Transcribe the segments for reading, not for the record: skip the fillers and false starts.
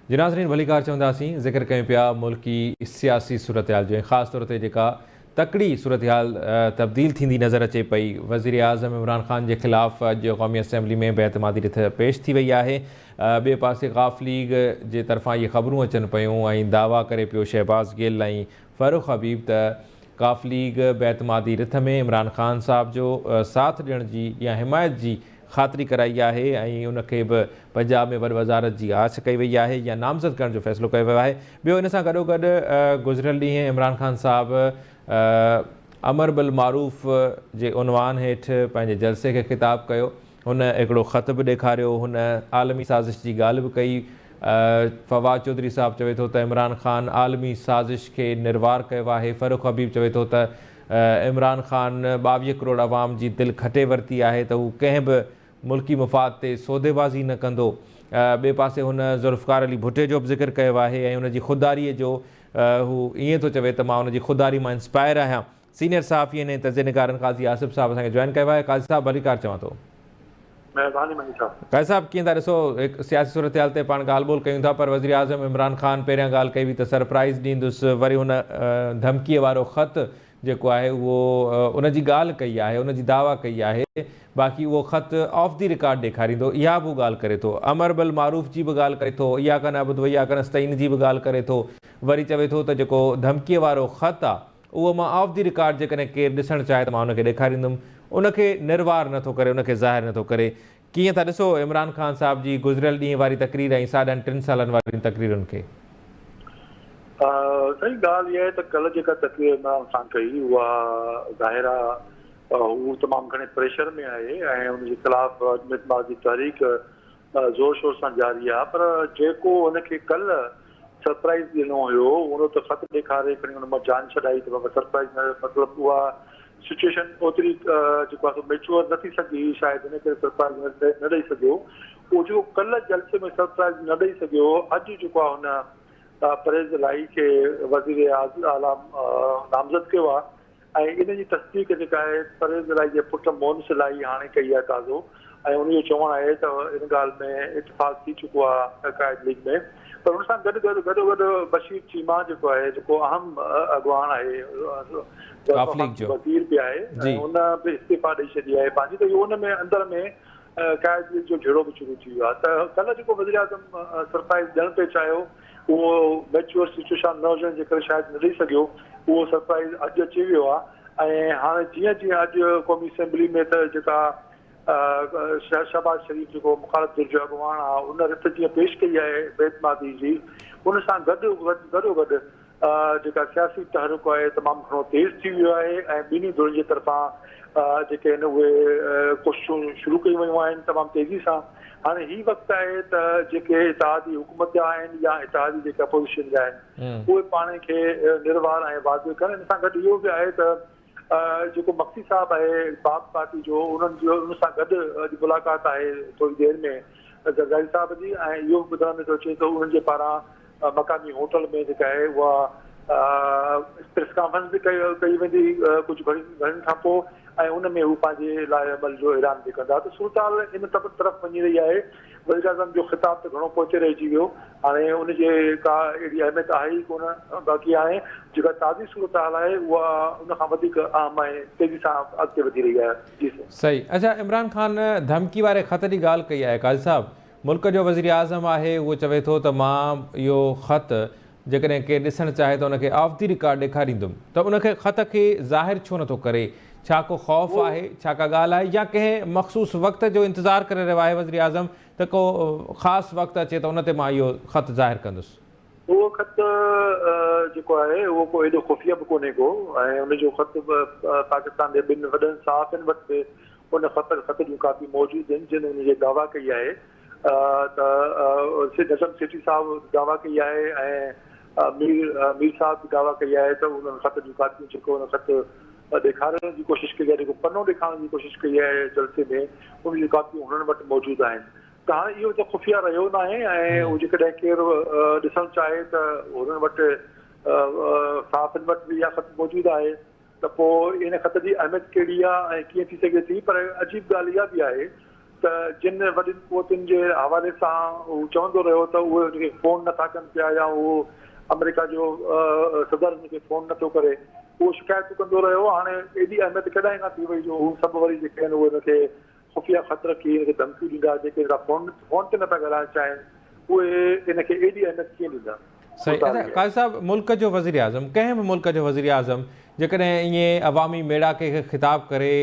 जी नाज़रीन भलीकार चवंदासीं ज़िक्र कयूं पिया मुल्की सियासी सूरत हाल जो ख़ासि तौर ते जेका तकड़ी सूरत हाल तब्दील थींदी नज़र अचे पई। वज़ीर आज़म इमरान ख़ान जे ख़िलाफ़ अॼु क़ौमी असैम्बली में बेअतमादी रिथ पेश थी वई आहे। ॿिए पासे ग़ाफ़ लीग जे तरफ़ां इहे ख़बरूं अचनि पियूं ऐं दावा करे पियो शहबाज़ गिल ऐं फ़ारूक हबीब त ग़ाफ़ लीग बेअतमादी रिथ में इमरान ख़ान साहब जो साथ ॾियण जी या हिमायत जी ख़ातिरी कराई आहे ऐं उनखे बि पंजाब में वॾी वज़ारत जी आछ कई वई आहे या नामज़द करण जो फ़ैसिलो कयो वियो आहे। ॿियो इन सां गॾोगॾु गुज़िरियल ॾींहुं इमरान ख़ान साहब अमर बिल मारूफ़ जे उनवान हेठि पंहिंजे जलसे खे ख़िताबु कयो। हुन हिकिड़ो ख़त बि ॾेखारियो, हुन आलमी साज़िश जी ॻाल्हि बि कई। फवाद चौधरी साहब चवे थो त इमरान ख़ान आलमी साज़िश खे निर्वार कयो आहे। फ़ारूक हबीब चवे थो त इमरान ख़ान 22 करोड़ अवाम जी दिलि खटे वरिती आहे त हू कंहिं बि मुल्की मुफ़ाद ते सौदेबाज़ी न कंदो। ॿिए पासे हुन ज़ुल्फ़िकार अली भुट्टे जो बि ज़िक्र कयो आहे ऐं हुनजी ख़ुददारीअ जो हू ईअं थो चवे त मां हुनजी ख़ुददारी मां इंस्पायर आहियां। सीनियर सहाफ़ी ऐं तज़ीनगारनि क़ाज़ी आसिफ़ साहब असांखे जॉइन कयो आहे। क़ाज़ी साहब भलीकार चवां थो। क़ाज़ी साहब कीअं था ॾिसो हिकु सियासी सूरत हाल ते पाण ॻाल्हि ॿोल कयूं था पर वज़ीर आज़म इमरान ख़ान पहिरियां ॻाल्हि कई हुई त सरप्राइज़ ॾींदुसि, वरी हुन धमकीअ वारो ख़त जेको आहे उहो उनजी ॻाल्हि कई आहे, उनजी दावा कई आहे, बाक़ी उहो ख़त ऑफ द रिकॉर्ड ॾेखारींदो, इहा बि ॻाल्हि करे थो। अमर बिल मारूफ़ जी बि ॻाल्हि करे थो, इहा कन अबुद वैया कनस्तईन जी बि ॻाल्हि करे थो। वरी चवे थो त जेको धमकीअ वारो ख़त आहे उहो मां ऑफ द रिकॉर्ड जेकॾहिं केरु ॾिसणु चाहे त मां हुनखे ॾेखारींदुमि। उनखे निर्वार नथो करे, उनखे ज़ाहिर नथो करे। कीअं था ॾिसो इमरान ख़ान साहब जी गुज़िरियल ॾींहं वारी तक़रीर ऐं साढनि 3 सालनि वारी तक़रीरुनि खे? सही ॻाल्हि इहा आहे त कल्ह जेका तक़रीर इमरान ख़ान कई उहा ज़ाहिर आहे हू तमामु घणे प्रेशर में आहे ऐं हुनजे ख़िलाफ़ अजमेतमाद जी तहरीक ज़ोर शोर सां जारी आहे। पर जेको हुनखे कल्ह सरप्राइज़ ॾिनो हुयो उन त ख़त ॾेखारे खणी हुन मां जान छॾाई त सरप्राइज़ न, मतिलबु उहा सिचुएशन ओतिरी जेको आहे मैच्योर न थी सघी, शायदि हिन करे सरप्राइज़ न ॾेई सघियो। उहो जेको कल्ह जलसे में सरप्राइज़ न ॾेई सघियो, अॼु जेको आहे हुन परेज़ इलाही खे वज़ीर आला नामज़द कयो आहे ऐं इन जी तस्दीक जेका आहे परेज़ इलाही जे पुट मोहन इलाही हाणे कई आहे ताज़ो ऐं उनजो चवणु आहे त इन ॻाल्हि में इतफ़ाक़ थी चुको आहे क़ाइद लीग में। पर हुन सां गॾु बशीर चीमा जेको आहे, जेको अहम अॻवान आहे, वज़ीर बि आहे ऐं हुन बि इस्तीफ़ा ॾेई छॾी आहे पंहिंजी, त इहो हुन में अंदर में क़ाइद लीग जो झेड़ो बि शुरू थी वियो आहे। त कल्ह जेको वज़ीर आज़म सरप्राइज़ ॾियणु पियो चाहियो उहो मैच्योर सिचुएशन न हुजण जे करे शायदि न ॾेई सघियो, उहो सरप्राइज़ अॼु अची वियो आहे। ऐं हाणे जीअं जीअं अॼु क़ौमी असैम्बली में त जेका शहबाज़ शरीफ़ जेको मुखालिफ़ जो अॻवान आहे उन रिथ जीअं पेश कई आहे बेतमादी जी, उन सां गॾोगॾु जेका सियासी तहरीक आहे तमामु घणो तेज़ थी वियो आहे ऐं ॿिन्ही धुरनि जे तरफ़ां जेके आहिनि उहे कोशिशूं शुरू कयूं वयूं आहिनि तमामु तेज़ी सां। हाणे ही वक़्तु आहे त जेके इतिहादी हुकूमत जा आहिनि या इतिहादी जेके अपोज़िशन जा आहिनि उहे पाण खे निर्वार ऐं वाज़िब कनि। हिन सां गॾु इहो बि आहे त जेको मक्सी साहब आहे बाप पार्टी जो, उन सां गॾु अॼु मुलाक़ात आहे थोरी देरि में ज़रदारी साहब जी ऐं इहो बि ॿुधण में थो अचे त उन्हनि जे पारां मक़ामी होटल में जेका आहे उहा प्रेस कॉन्फ्रेंस बि कई वेंदी कुझु घणनि खां पोइ ऐं उन में हू पंहिंजे लाइ अमल जो ऐलान बि कंदा। त सूरत इन तरफ़ वञी रही आहे। वज़ीर आज़म जो ख़िताब त घणो पहुचे रहिजी वियो, हाणे उनजे का अहिड़ी अहमियत आहे ई कोन। बाक़ी हाणे जेका ताज़ी सूरत हाल आहे उहा उन खां वधीक अहम ऐं तेज़ी सां अॻिते वधी रही आहे। जी सही। अच्छा, इमरान ख़ान धमकी वारे ख़त जी ॻाल्हि कई आहे। क़ाज़ी साहब, मुल्क जो वज़ीर आज़म आहे, उहो चवे थो त मां इहो ख़त जेकॾहिं केरु ॾिसणु चाहे त उनखे ऑफ द रिकॉर्ड ॾेखारींदुमि, त उनखे ख़त खे ज़ाहिर छो नथो करे? छा को ख़ौफ़ आहे, छा का ॻाल्हि आहे, या कंहिं मख़सूस वक़्त जो इंतज़ारु करे रहियो आहे वज़ीर आज़म त को ख़ासि वक़्तु अचे त उन ते मां इहो ख़त ज़ाहिर कंदुसि? उहो ख़त जेको आहे उहो को एॾो खुफ़िया बि कोन्हे को ऐं उनजो ख़त पाकिस्तान जे ॿिनि वॾनि सहाफ़ियुनि वटि बि उन ख़त जूं काफ़ी मौजूदु आहिनि जिन उनजे दावा कई आहे त नज़म सेठी साहब दावा कई आहे ऐं मीर साहब बि दावा कई आहे त उन्हनि ख़त जूं कापियूं जेको उन ख़त ॾेखारण जी कोशिशि कई आहे, जेको पनो ॾेखारण जी कोशिशि कई आहे जलसे में, उन जी कापियूं हुननि वटि मौजूदु आहिनि। त हाणे इहो त खुफ़िया रहियो न आहे ऐं उहो जेकॾहिं केरु ॾिसणु चाहे त हुननि वटि सहाफ़ियुनि वटि बि इहा ख़त मौजूदु आहे त पोइ इन ख़त जी अहमियत कहिड़ी आहे ऐं कीअं थी सघे थी। पर अजीब ॻाल्हि इहा बि आहे त जिन वॾियुनि क़ुवतुनि जे हवाले सां हू चवंदो रहियो त उहे हुनखे फ़ोन नथा कनि पिया या उहो अमेरिका जो सदर हुनखे फ़ोन नथो करे, उहो शिकायतूं कंदो रहियो। हाणे एॾी अहमियत कॾहिं खां थी वई जो हू सभु वरी जेके आहिनि उहे हुनखे ख़ुफ़िया ख़त रखी हिनखे धमकियूं ॾींदा, जेके फ़ोन ते न पिया ॻाल्हाइणु चाहिनि उहे हिनखे एॾी अहमियत कीअं ॾींदा? सही। अच्छा काज़ी साहब, मुल्क जो वज़ीर आज़म, कंहिं बि मुल्क जो वज़ीर आज़म जेकॾहिं ईअं अवामी मेड़ाके खे ख़िताब करे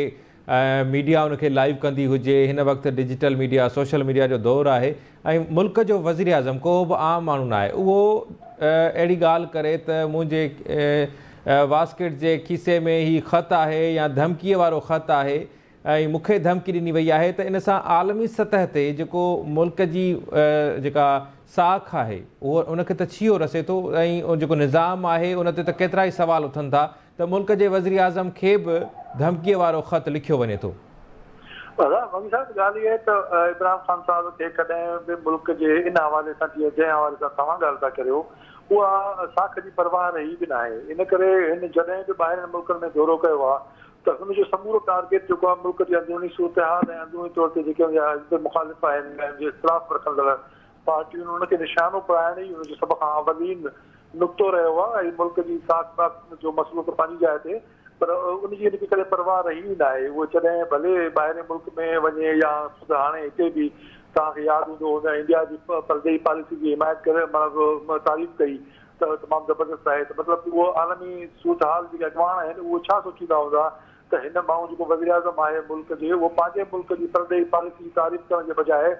मीडिया उनखे लाइव कंदी हुजे, हिन वक़्तु डिजिटल मीडिया सोशल मीडिया जो दौरु आहे ऐं मुल्क जो वज़ीर आज़म को बि आम माण्हू न आहे, उहो अहिड़ी ॻाल्हि करे त मुंहिंजे वास्केट जे खीसे में ही ख़त आहे या धमकीअ वारो ख़त आहे ऐं मूंखे धमकी ॾिनी वई आहे, त इन सां आलमी सतह ते जेको मुल्क जी जेका साख आहे उहो उनखे त छियो रसे थो ऐं जेको निज़ाम आहे उन ते त केतिरा ई सवाल उथनि था त मुल्क जे वज़ीर आज़म खे बि धमकीअ वारो ख़त लिखियो वञे थो। ममी साहब ॻाल्हि इहा आहे त इमरान ख़ान साहिब खे कॾहिं बि मुल्क जे इन हवाले सां जंहिं हवाले सां तव्हां ॻाल्हि था करियो उहा साख जी परवाह रही बि न आहे। इन करे हिन जॾहिं बि ॿाहिरि मुल्कनि में दौरो कयो आहे त हुनजो समूरो टारगेट जेको आहे मुल्क जी अंदरूनी सूरत हाल ऐं अंदरूनी तौर ते जेके मुखालिफ़ आहिनि ऐं जे इख़्तिलाफ़ रखंदड़ पार्टियूं उनखे निशानो पाइण ई हुनजो सभ खां अवलीन नुक़्तो रहियो आहे। ऐं मुल्क जी साख वाख जो मसइलो त पंहिंजी जाइ ते, पर उनजी हिनखे कॾहिं परवाह रही न आहे। उहो जॾहिं भले ॿाहिरि मुल्क में वञे या हाणे हिते बि तव्हांखे यादि हूंदो हुन इंडिया जी परदेही पॉलिसी जी हिमायत करे मतिलबु तारीफ़ कई त तमामु ज़बरदस्त आहे। त मतिलबु उहो आलमी सूरत हाल जेके अॻवान आहिनि उहो छा सोचींदा हूंदा त हिन माण्हू जेको वज़ीर आज़म आहे मुल्क जे उहो पंहिंजे मुल्क जी परदेही पॉलिसी जी तारीफ़ करण जे बजाए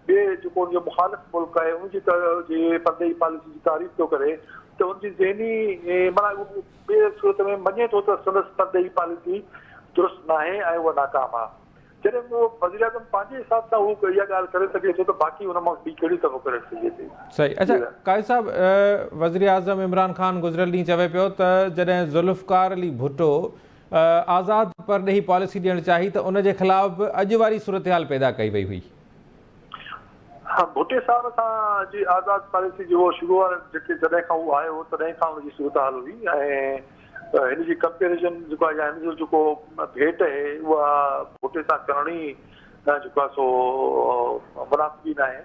ॿिए जेको उनजो मुखालिफ़ मुल्क आहे उनजी जे परदेही पॉलिसी जी तारीफ़ थो करे त उनजी ज़हनी माना ॿिए सूरत में मञे थो त संदसि परदेही पॉलिसी दुरुस्त न आहे ऐं उहा नाकाम आहे। जॾहिं उहो वज़ीर आज़म पंहिंजे हिसाब सां हू इहा ॻाल्हि करे सघे थो त बाक़ी हुन मां ॿी कहिड़ी त करे सघे थी। सही। अच्छा काज़ी साहब, वज़ीर आज़म इमरान ख़ान गुज़िरियल ॾींहुं चवे पियो त जॾहिं ज़ुल्फ़कार अली भुट्टो आज़ाद परॾेही पॉलिसी ॾियणु चाही त उनजे ख़िलाफ़ बि अॼु वारी सूरत हाल पैदा कई वई हुई। हा, भुट्टे साहिब सां जी आज़ाद पॉलिसी जो शुरूआत जेके जॾहिं खां उहो आयो तॾहिं खां हुनजी सूरत हाल हुई ऐं हिन जी कंपेरिज़न जेको आहे या हिन जो जेको भेट आहे उहा भुट्टे सां करणी जेको आहे सो मुनासिबी न आहे।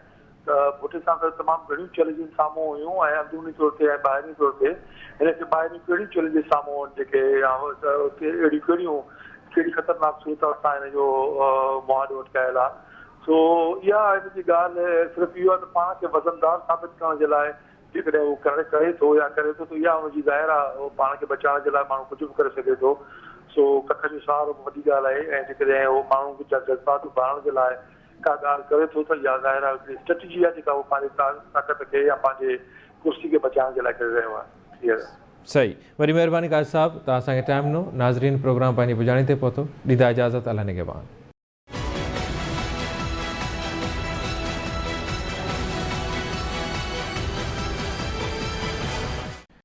त भुट्टे सां त तमामु घणियूं चैलेंजिस साम्हूं हुयूं ऐं अंदरूनी तौर ते ऐं ॿाहिरीं तौर ते हिनखे ॿाहिरियूं कहिड़ियूं चैलेंजिस साम्हूं जेके अहिड़ियूं कहिड़ी ख़तरनाक सूरत सां हिन जो मुआदो अटकायल आहे। सो इहा हिनजी ॻाल्हि सिर्फ़ु इहो आहे त पाण खे वज़नदार साबित करण जे लाइ जेकॾहिं उहो करे थो या करे थो त इहा हुनजी ज़ाहिर आहे पाण खे बचाइण जे लाइ माण्हू कुझु बि करे सघे थो। सो कख जो सहारो बि वॾी ॻाल्हि आहे ऐं जेकॾहिं उहो माण्हू जा जज़्बात उभारण जे लाइ का ॻाल्हि करे थो त इहा ज़ाहिर आहे स्ट्रेटजी आहे जेका उहो पंहिंजे ताक़त खे या पंहिंजे कुर्सी खे बचाइण जे लाइ करे रहियो आहे। सही। वरी महिरबानी काज़ी साहब, तव्हां असांखे टाइम ॾिनो। नाज़रीन, प्रोग्राम पंहिंजी पुॼाणी ते पहुतो। ॾींदा इजाज़त। अल्लाह निगहबान।